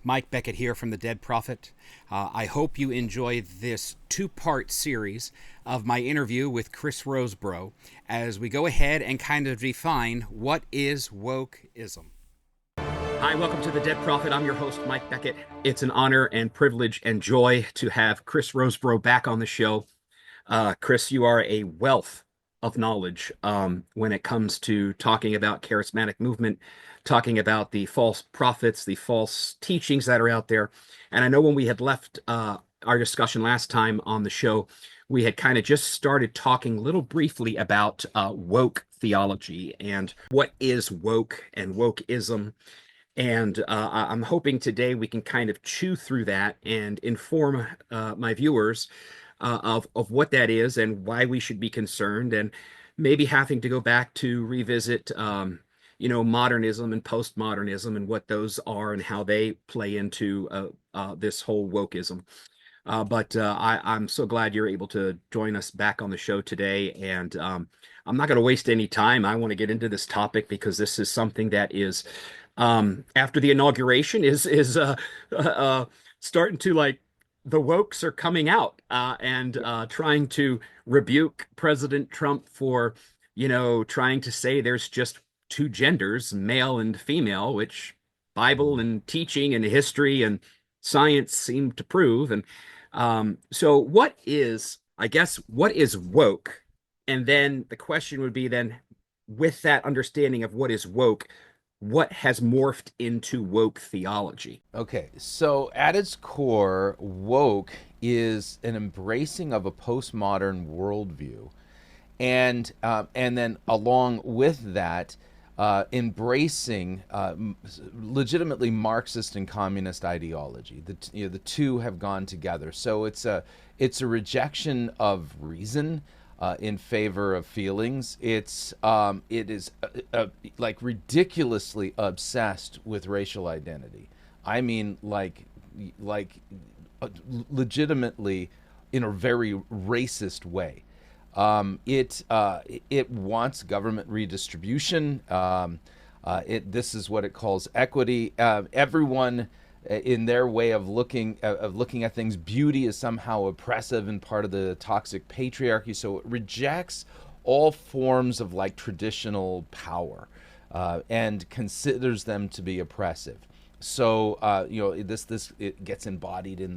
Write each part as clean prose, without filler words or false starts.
Mike Beckett here from The Dead Prophet. I hope you enjoy this two-part series of my interview with Chris Rosebrough as we go ahead and kind of define what is wokeism. Hi, welcome to The Dead Prophet. I'm your host, Mike Beckett. It's an honor and privilege and joy to have Chris Rosebrough back on the show. Chris, you are a wealth of knowledge when it comes to talking about charismatic movement, talking about the false prophets, the false teachings that are out there. And I know when we had left our discussion last time on the show, we had kind of just started talking a little briefly about woke theology and what is woke and wokeism. And I'm hoping today we can kind of chew through that and inform my viewers of what that is and why we should be concerned, and maybe having to go back to revisit, modernism and postmodernism and what those are and how they play into this whole wokeism. But I'm so glad you're able to join us back on the show today. And I'm not going to waste any time. I want to get into this topic because this is something that is, after the inauguration, is starting to, like, the wokes are coming out and trying to rebuke President Trump for, trying to say there's just two genders, male and female, which Bible and teaching and history and science seem to prove. And so what is woke? And then the question would be then, with that understanding of what is woke, what has morphed into woke theology? Okay, so at its core, woke is an embracing of a postmodern worldview, and then along with that, embracing legitimately Marxist and communist ideology. The two have gone together. So it's a rejection of reason in favor of feelings. It is like ridiculously obsessed with racial identity. I mean, like legitimately in a very racist way. It wants government redistribution. This is what it calls equity. Everyone, in their way of looking at things, beauty is somehow oppressive and part of the toxic patriarchy. So it rejects all forms of like traditional power and considers them to be oppressive. So it gets embodied in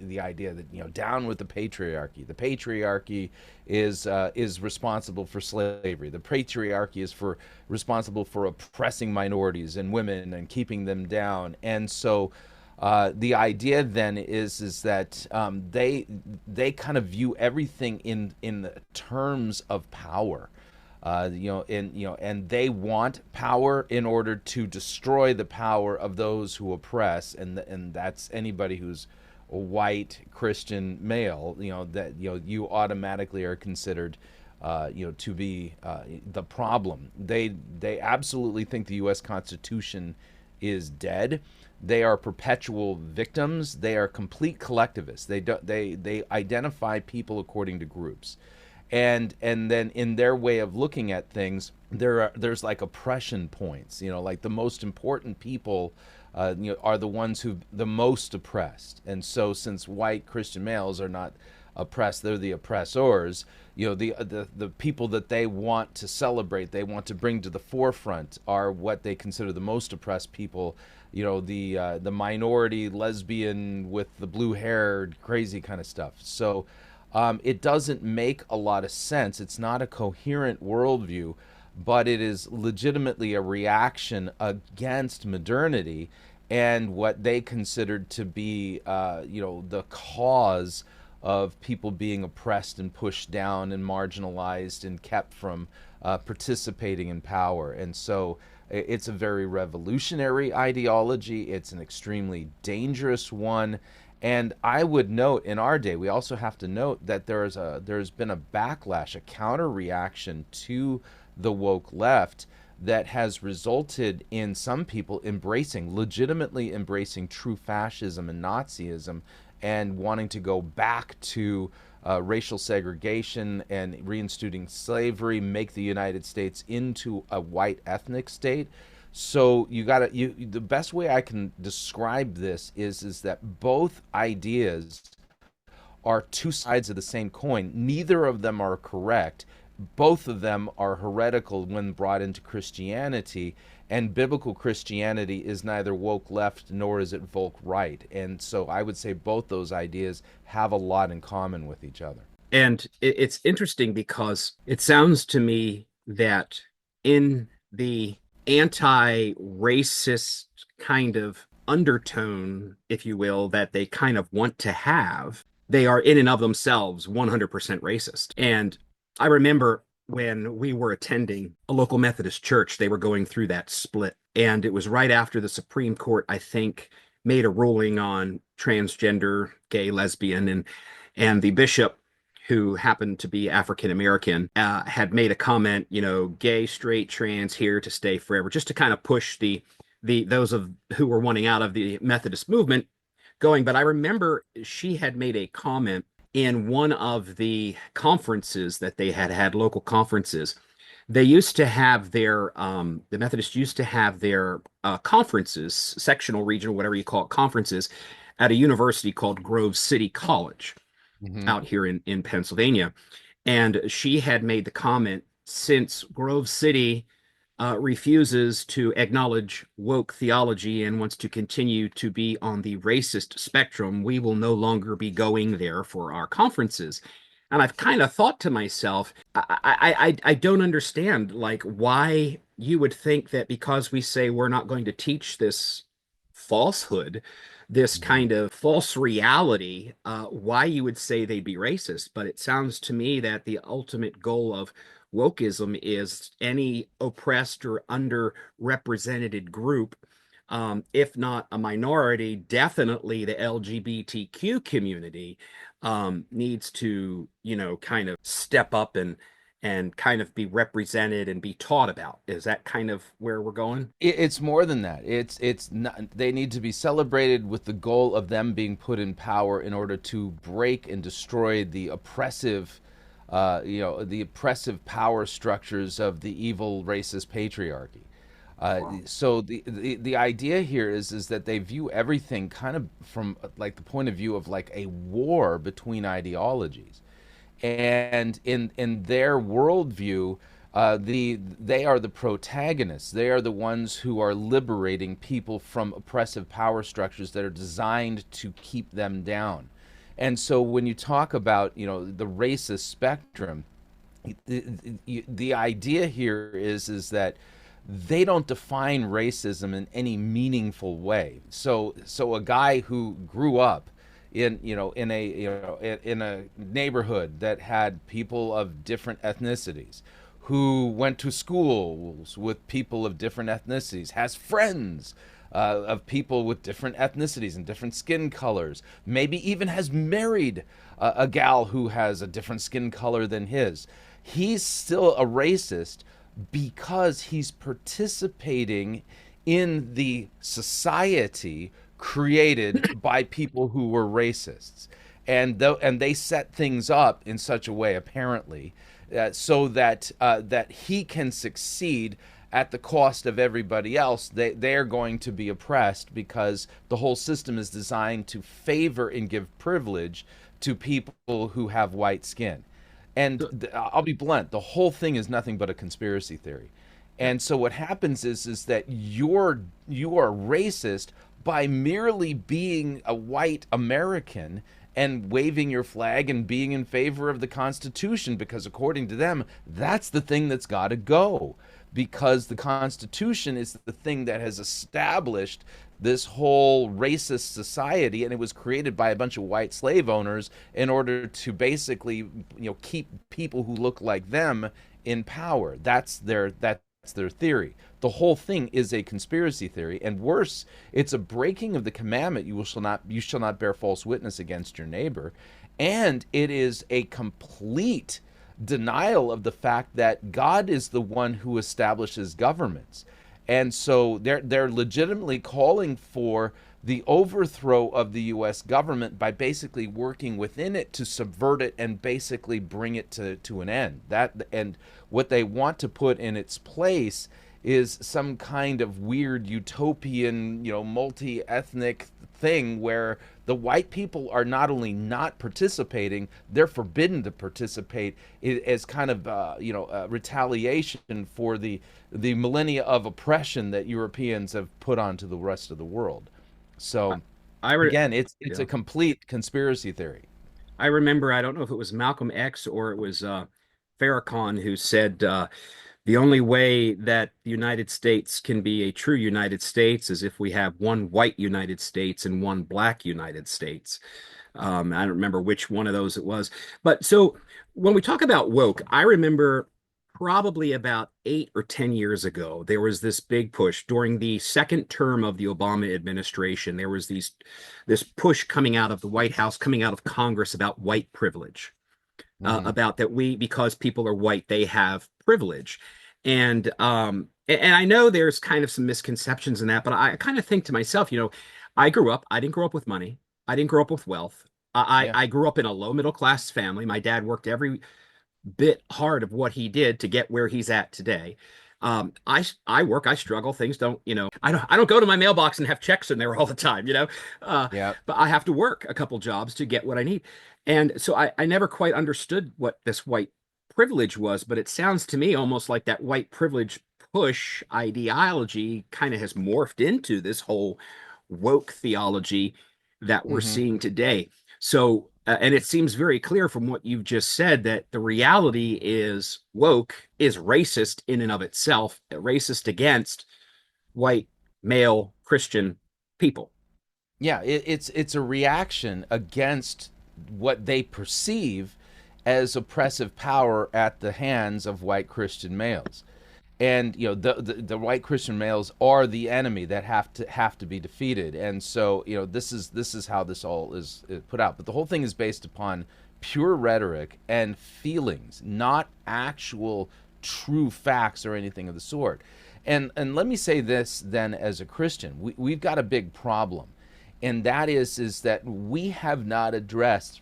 the idea that down with the patriarchy. The patriarchy is responsible for slavery. The patriarchy is responsible for oppressing minorities and women and keeping them down. And so the idea then is that they kind of view everything in the terms of power. And they want power in order to destroy the power of those who oppress, and that's anybody who's a white Christian male. You automatically are considered, to be the problem. They absolutely think the U.S. Constitution is dead. They are perpetual victims. They are complete collectivists. They identify people according to groups. And then in their way of looking at things, there's like oppression points. Like the most important people, are the ones who the most oppressed. And so, since white Christian males are not oppressed, they're the oppressors. The people that they want to celebrate, they want to bring to the forefront, are what they consider the most oppressed people. The minority lesbian with the blue-haired, crazy kind of stuff. So. It doesn't make a lot of sense. It's not a coherent worldview, but it is legitimately a reaction against modernity and what they considered to be, the cause of people being oppressed and pushed down and marginalized and kept from participating in power. And so it's a very revolutionary ideology. It's an extremely dangerous one. And I would note, in our day, we also have to note that there's been a backlash, a counter-reaction to the woke left that has resulted in some people legitimately embracing true fascism and Nazism, and wanting to go back to racial segregation and reinstituting slavery, make the United States into a white ethnic state. So you got to the best way I can describe this is that both ideas are two sides of the same coin. Neither of them are correct. Both of them are heretical when brought into Christianity, and biblical Christianity is neither woke left nor is it woke right. And so I would say both those ideas have a lot in common with each other. And it's interesting because it sounds to me that in the anti-racist kind of undertone, if you will, that they kind of want to have, they are in and of themselves 100% racist. And I remember when we were attending a local Methodist church, they were going through that split. And it was right after the Supreme Court, I think, made a ruling on transgender, gay, lesbian, and the bishop, who happened to be African American, had made a comment, gay, straight, trans, here to stay forever, just to kind of push the those of who were wanting out of the Methodist movement going. But I remember she had made a comment in one of the conferences that they had local conferences. They used to have the Methodists used to have their conferences, sectional, regional, whatever you call it, conferences at a university called Grove City College Hmm. out here in Pennsylvania. And she had made the comment, since Grove City refuses to acknowledge woke theology and wants to continue to be on the racist spectrum, we will no longer be going there for our conferences. And I've kind of thought to myself, I don't understand, like, why you would think that because we say we're not going to teach this falsehood, this Hmm. kind of false reality, why you would say they'd be racist. But it sounds to me that the ultimate goal of wokeism is any oppressed or underrepresented group, if not a minority, definitely the LGBTQ community, needs to, kind of step up and kind of be represented and be taught about. Is that kind of where we're going? It's more than that. It's not, they need to be celebrated with the goal of them being put in power in order to break and destroy the oppressive, the oppressive power structures of the evil racist patriarchy. So the idea here is that they view everything kind of from like the point of view of like a war between ideologies, and in their worldview, they are the protagonists. They are the ones who are liberating people from oppressive power structures that are designed to keep them down. And so when you talk about the racist spectrum, the idea here is that they don't define racism in any meaningful way. So a guy who grew up in a neighborhood that had people of different ethnicities, who went to schools with people of different ethnicities, has friends of people with different ethnicities and different skin colors, maybe even has married a gal who has a different skin color than his. He's still a racist because he's participating in the society created by people who were racists, and they set things up in such a way, apparently, so that that he can succeed at the cost of everybody else. They're going to be oppressed because the whole system is designed to favor and give privilege to people who have white skin. And I'll be blunt, the whole thing is nothing but a conspiracy theory. Yeah. And so what happens is that you are racist by merely being a white American and waving your flag and being in favor of the Constitution, because according to them, that's the thing that's got to go, because the Constitution is the thing that has established this whole racist society, and it was created by a bunch of white slave owners in order to basically keep people who look like them in power. That's their theory. The whole thing is a conspiracy theory, and worse, it's a breaking of the commandment: you shall not bear false witness against your neighbor, and it is a complete denial of the fact that God is the one who establishes governments. And so they're legitimately calling for the overthrow of the U.S. government by basically working within it to subvert it and basically bring it to an end. And what they want to put in its place is some kind of weird utopian, multi-ethnic thing where the white people are not only not participating, they're forbidden to participate as kind of retaliation for the millennia of oppression that Europeans have put onto the rest of the world. So I re- again, it's yeah. a complete conspiracy theory. I remember, I don't know if it was Malcolm X or it was Farrakhan who said the only way that the United States can be a true United States is if we have one white United States and one black United States. I don't remember which one of those it was. But so when we talk about woke, I remember probably about 8 or 10 years ago, there was this big push during the second term of the Obama administration. There was this push coming out of the White House, coming out of Congress about white privilege, Hmm. about that because people are white, they have privilege. And I know there's kind of some misconceptions in that, but I kind of think to myself, I didn't grow up with money. I didn't grow up with wealth. Yeah. I grew up in a low middle class family. My dad worked every bit hard of what he did to get where he's at today. I work, I struggle. Things don't, I don't go to my mailbox and have checks in there all the time, Yeah. but I have to work a couple jobs to get what I need. And so I never quite understood what this white privilege was, but it sounds to me almost like that white privilege push ideology kind of has morphed into this whole woke theology that we're Hmm. seeing today. So, and it seems very clear from what you've just said that the reality is woke is racist in and of itself, racist against white, male, Christian people. Yeah, it's a reaction against what they perceive as oppressive power at the hands of white Christian males. And the white Christian males are the enemy that have to be defeated. And so this is how this all is put out. But the whole thing is based upon pure rhetoric and feelings, not actual true facts or anything of the sort. And let me say this then, as a Christian, we've got a big problem, and that is that we have not addressed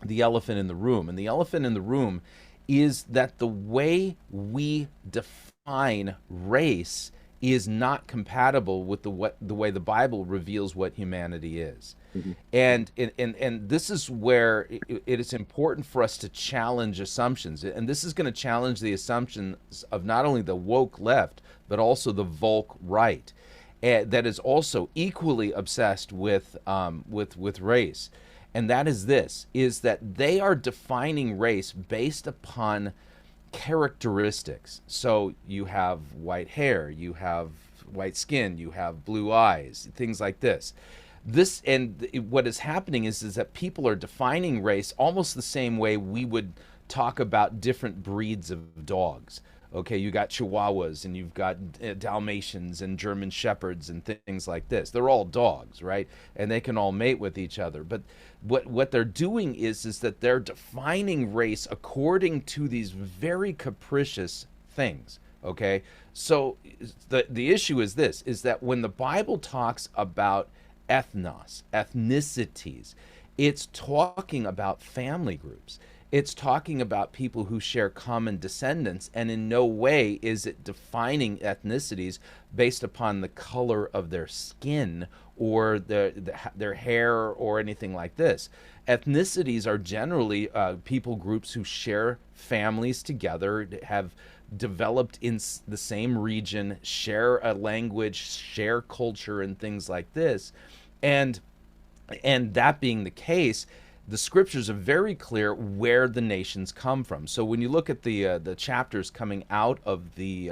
the elephant in the room. And the elephant in the room is that the way we define race is not compatible with the way the Bible reveals what humanity is. Mhm. And this is where it is important for us to challenge assumptions. And this is going to challenge the assumptions of not only the woke left, but also the Volk right, that is also equally obsessed with race. And that is this: is that they are defining race based upon characteristics. So you have white hair, you have white skin, you have blue eyes, things like this. What is happening is that people are defining race almost the same way we would talk about different breeds of dogs. Okay, you got Chihuahuas and you've got Dalmatians and German Shepherds and things like this. They're all dogs, right? And they can all mate with each other. But what they're doing is that they're defining race according to these very capricious things. Okay, so the issue is this: is that when the Bible talks about ethnicities, it's talking about family groups. It's talking about people who share common descendants, and in no way is it defining ethnicities based upon the color of their skin or their hair or anything like this. Ethnicities are generally people groups who share families together, have developed in the same region, share a language, share culture, and things like this. And that being the case, the scriptures are very clear where the nations come from. So when you look at the chapters coming out of the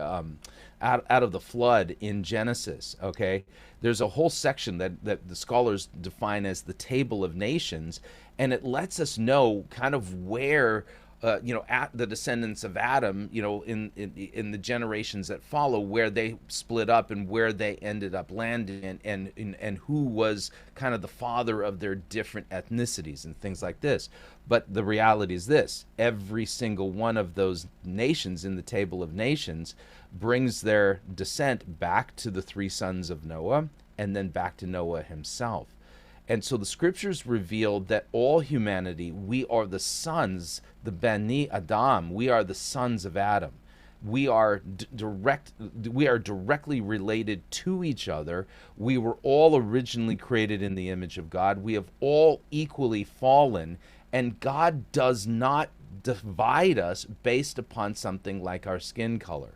out of the flood in Genesis, okay, there's a whole section that the scholars define as the table of nations, and it lets us know kind of where at the descendants of Adam, in the generations that follow, where they split up and where they ended up landing, and who was kind of the father of their different ethnicities and things like this. But the reality is this: every single one of those nations in the table of nations brings their descent back to the three sons of Noah, and then back to Noah himself. And so the scriptures reveal that all humanity, we are the sons, the Beni Adam, we are the sons of Adam. we are directly related to each other. We were all originally created in the image of God. We have all equally fallen, and God does not divide us based upon something like our skin color.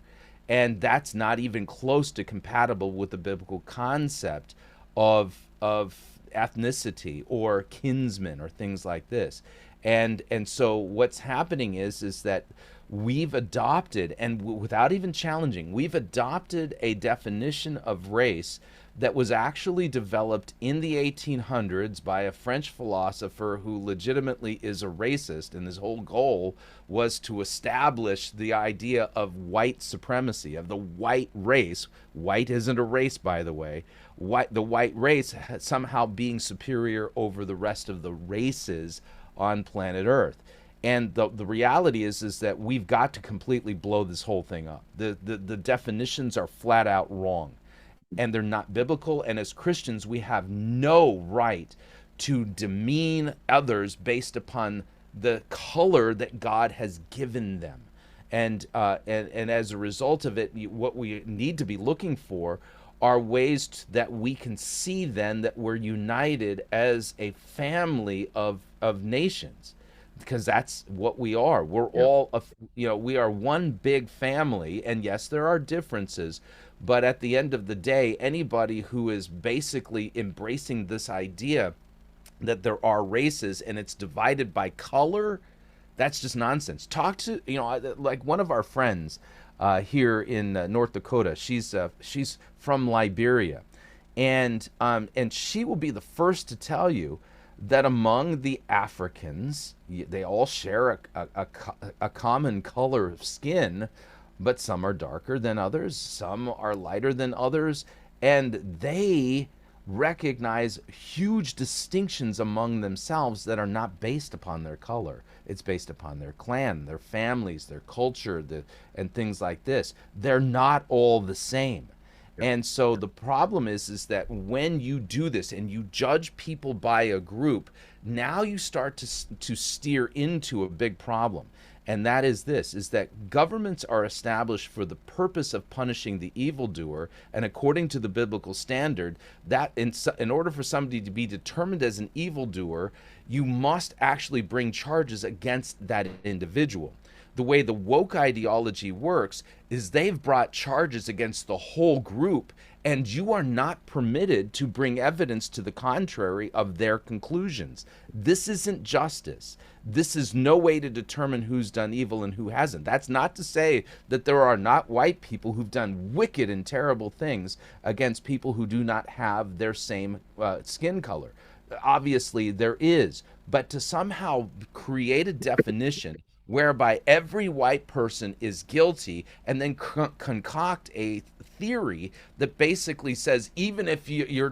And that's not even close to compatible with the biblical concept of ethnicity or kinsmen or things like this. And so what's happening is that we've adopted, and without even challenging, we've adopted a definition of race that was actually developed in the 1800s by a French philosopher who legitimately is a racist, and his whole goal was to establish the idea of white supremacy, of the white race. White isn't a race, by the way. The white race somehow being superior over the rest of the races on planet Earth. And the reality is that we've got to completely blow this whole thing up. The definitions are flat out wrong, and they're not biblical. And as Christians, we have no right to demean others based upon the color that God has given them. And as a result of it, what we need to be looking for are ways that we can see then that we're united as a family of nations, because that's what we are. We're all, we are one big family, and yes, there are differences, but at the end of the day, anybody who is basically embracing this idea that there are races and it's divided by color, that's just nonsense. Talk to, like one of our friends here in North Dakota. She's from Liberia, and she will be the first to tell you that among the Africans, they all share a common color of skin, but some are darker than others, some are lighter than others, and they recognize huge distinctions among themselves that are not based upon their color. It's based upon their clan, their families, their culture, and things like this. They're not all the same. And so the problem is that when you do this and you judge people by a group, now you start to steer into a big problem. And that is this, is that governments are established for the purpose of punishing the evildoer. And according to the biblical standard, that in order for somebody to be determined as an evildoer, you must actually bring charges against that individual. The way the woke ideology works is they've brought charges against the whole group, and you are not permitted to bring evidence to the contrary of their conclusions. This isn't justice. This is no way to determine who's done evil and who hasn't. That's not to say that there are not white people who've done wicked and terrible things against people who do not have their same skin color. Obviously, there is. But to somehow create a definition whereby every white person is guilty and then concoct a theory that basically says even if you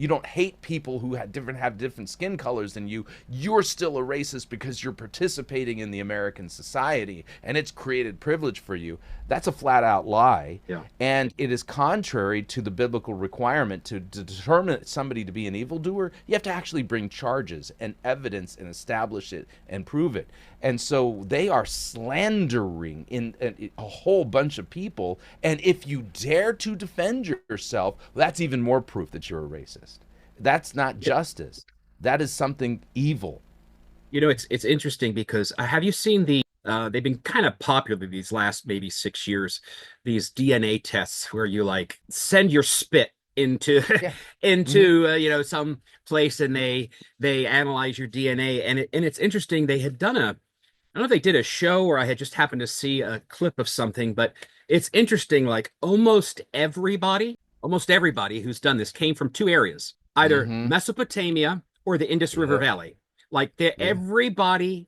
don't hate people who have different skin colors than you're still a racist because you're participating in the American society and it's created privilege for you. That's a flat out lie. And it is contrary to the biblical requirement to determine somebody to be an evildoer. You have to actually bring charges and evidence and establish it and prove it. And so they are slandering in a whole bunch of people. And if you dare to defend yourself, that's even more proof that you're a racist. That's not justice. That is something evil. It's interesting because have you seen they've been kind of popular these last maybe 6 years, these DNA tests where you like send your spit into into some place and they analyze your DNA, and it's interesting. They had done I don't know if they did a show or I had just happened to see a clip of something, but it's interesting. Like almost everybody who's done this came from two areas, either Mesopotamia or the Indus River Valley. Like everybody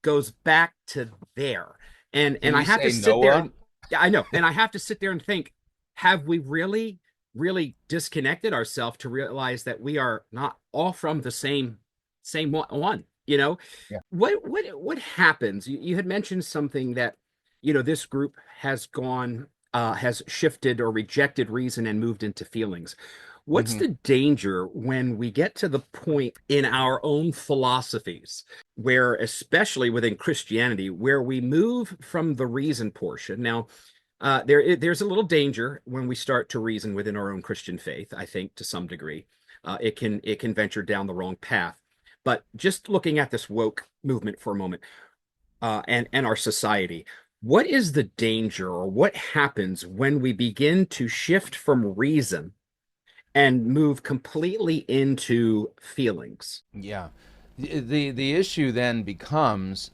goes back to there. And I have to sit there and, I know. And I have to sit there and think, have we really, really disconnected ourselves to realize that we are not all from the same one? What happens? You had mentioned something that, this group has gone, has shifted or rejected reason and moved into feelings. What's the danger when we get to the point in our own philosophies where, especially within Christianity, where we move from the reason portion? Now, there's a little danger when we start to reason within our own Christian faith, I think, to some degree. It can venture down the wrong path. But just looking at this woke movement for a moment, and our society, what is the danger, or what happens when we begin to shift from reason and move completely into feelings? Yeah. The issue then becomes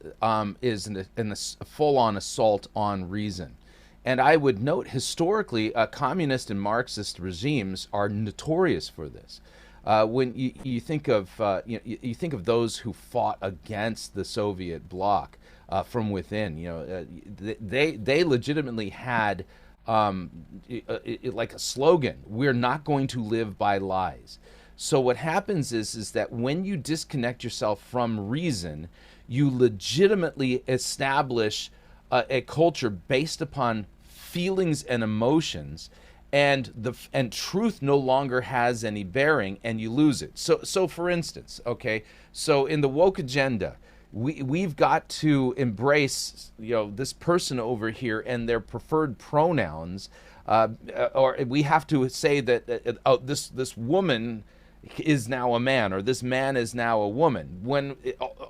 is a full-on assault on reason. And I would note historically, communist and Marxist regimes are notorious for this. When you think of you think of those who fought against the Soviet bloc from within, they legitimately had like a slogan: "We're not going to live by lies." So what happens is that when you disconnect yourself from reason, you legitimately establish a culture based upon feelings and emotions, and truth no longer has any bearing, and you lose it. So for instance, okay, so in the woke agenda, we've got to embrace this person over here and their preferred pronouns, or we have to say that this woman is now a man, or this man is now a woman, when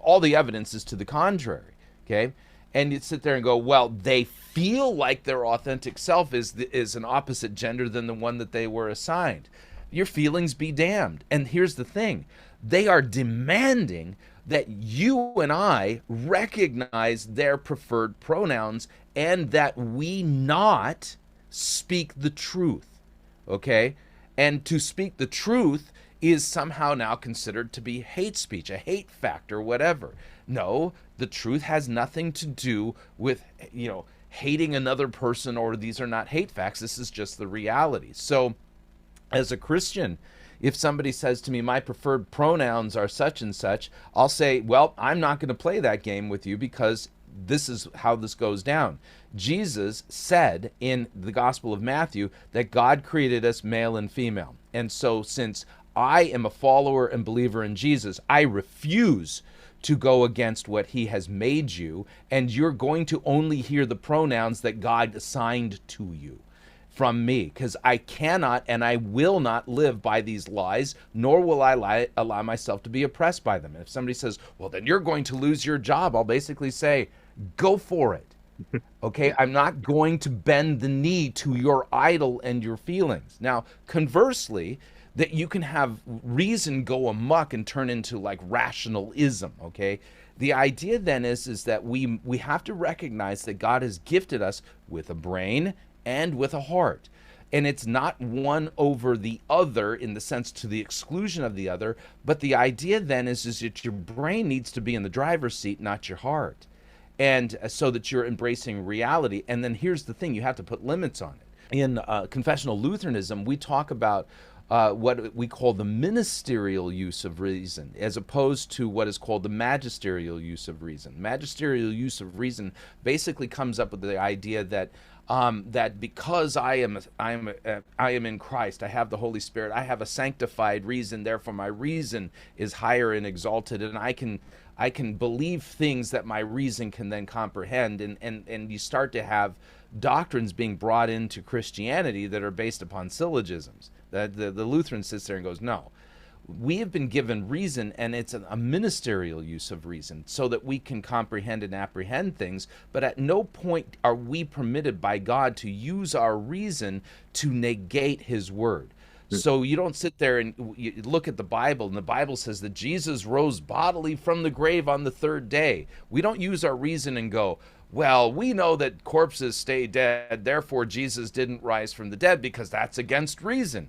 all the evidence is to the contrary. Okay, and you sit there and go, well, they feel like their authentic self is an opposite gender than the one that they were assigned. Your feelings be damned. And here's the thing: they are demanding that you and I recognize their preferred pronouns, and that we not speak the truth. Okay, and to speak the truth is somehow now considered to be hate speech, a hate factor, whatever. No, the truth has nothing to do with, hating another person, or these are not hate facts. This is just the reality. So as a Christian, if somebody says to me, my preferred pronouns are such and such, I'll say, well, I'm not going to play that game with you, because this is how this goes down. Jesus said in the Gospel of Matthew that God created us male and female. And so since I am a follower and believer in Jesus, I refuse to go against what he has made you, and you're going to only hear the pronouns that God assigned to you from me, because I cannot and I will not live by these lies, nor will I allow myself to be oppressed by them. And if somebody says, well, then you're going to lose your job, I'll basically say, go for it. Okay, I'm not going to bend the knee to your idol and your feelings. Now, conversely, that you can have reason go amok and turn into like rationalism. Okay, the idea then is that we have to recognize that God has gifted us with a brain and with a heart, and it's not one over the other in the sense to the exclusion of the other. But the idea then is that your brain needs to be in the driver's seat, not your heart, and so that you're embracing reality. And then here's the thing: you have to put limits on it. In confessional Lutheranism, we talk about what we call the ministerial use of reason, as opposed to what is called the magisterial use of reason. Magisterial use of reason basically comes up with the idea that that because I am in Christ, I have the Holy Spirit, I have a sanctified reason, therefore my reason is higher and exalted, and I can believe things that my reason can then comprehend, and you start to have doctrines being brought into Christianity that are based upon syllogisms. The Lutheran sits there and goes, no, we have been given reason, and it's a ministerial use of reason so that we can comprehend and apprehend things, but at no point are we permitted by God to use our reason to negate his word. So you don't sit there and you look at the Bible, and the Bible says that Jesus rose bodily from the grave on the third day. We don't use our reason and go, well, we know that corpses stay dead, therefore Jesus didn't rise from the dead, because that's against reason.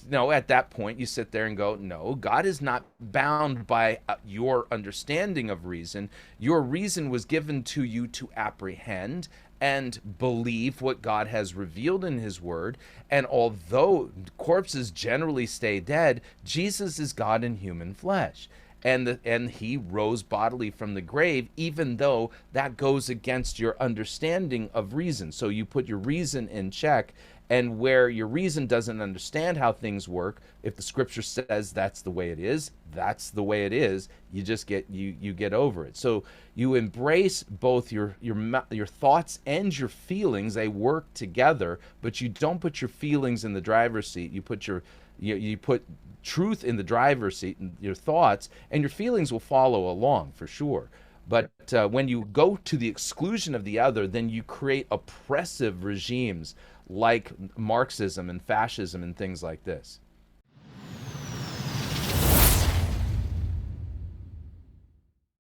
No, at that point you sit there and go, no, God is not bound by your understanding of reason. Your reason was given to you to apprehend and believe what God has revealed in his word. And although corpses generally stay dead, Jesus is God in human flesh. And he rose bodily from the grave, even though that goes against your understanding of reason. So you put your reason in check, And where your reason doesn't understand how things work, if the scripture says that's the way it is, that's the way it is. You just get you get over it. So you embrace both your thoughts and your feelings. They work together, but you don't put your feelings in the driver's seat. You put truth in the driver's seat, and your thoughts and your feelings will follow along for sure. But when you go to the exclusion of the other, then you create oppressive regimes like Marxism and fascism and things like this.